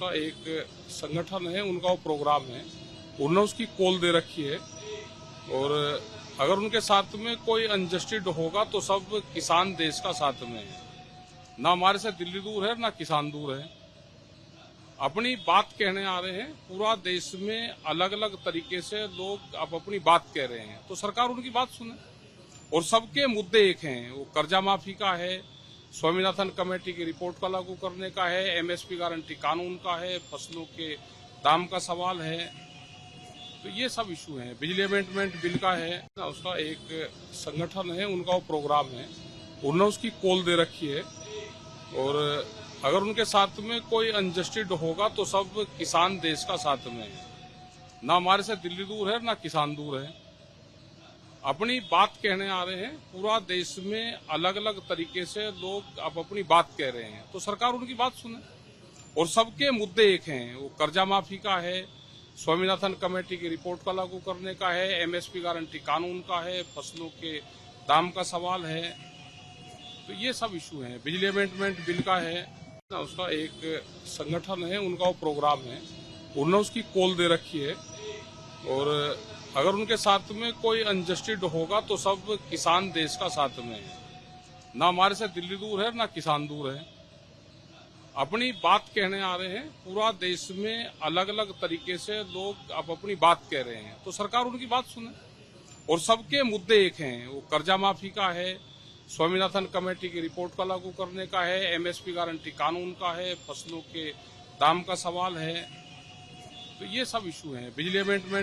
उसका एक संगठन है, उनका वो प्रोग्राम है, उन्होंने उसकी कॉल दे रखी है। और अगर उनके साथ में कोई अनजस्टिस होगा तो सब किसान देश का साथ में है। ना हमारे से दिल्ली दूर है, ना किसान दूर है। अपनी बात कहने आ रहे हैं। पूरा देश में अलग अलग तरीके से लोग अब अपनी बात कह रहे हैं, तो सरकार उनकी बात सुने। और सबके मुद्दे एक हैं, वो कर्जा माफी का है, स्वामीनाथन कमेटी की रिपोर्ट का लागू करने का है, एमएसपी गारंटी कानून का है, फसलों के दाम का सवाल है। तो ये सब इशू हैं। बिजली अमेंडमेंट बिल का है, उसका एक संगठन है, उनका वो प्रोग्राम है, उन्होंने उसकी कॉल दे रखी है। और अगर उनके साथ में कोई अनजस्टिस होगा तो सब किसान देश का साथ में है। ना हमारे से दिल्ली दूर है, ना किसान दूर है। अपनी बात कहने आ रहे हैं। पूरा देश में अलग अलग तरीके से लोग अब अपनी बात कह रहे हैं, तो सरकार उनकी बात सुने। और सबके मुद्दे एक हैं, वो कर्जा माफी का है, स्वामीनाथन कमेटी की रिपोर्ट का लागू करने का है, एमएसपी गारंटी कानून का है, फसलों के दाम का सवाल है। तो ये सब इशू हैं। बिजली अमेंडमेंट बिल का है, उसका एक संगठन है, उनका वो प्रोग्राम है, उन्होंने उसकी कॉल दे रखी है। और अगर उनके साथ में कोई अनजस्टिस होगा तो सब किसान देश का साथ में है। ना हमारे से दिल्ली दूर है, ना किसान दूर है। अपनी बात कहने आ रहे हैं। पूरा देश में अलग अलग तरीके से लोग अब अपनी बात कह रहे हैं, तो सरकार उनकी बात सुने। और सबके मुद्दे एक हैं, वो कर्जा माफी का है, स्वामीनाथन कमेटी की रिपोर्ट का लागू करने का है, एमएसपी गारंटी कानून का है, फसलों के दाम का सवाल है। तो ये सब इशू हैं। बिजली अमेंडमेंट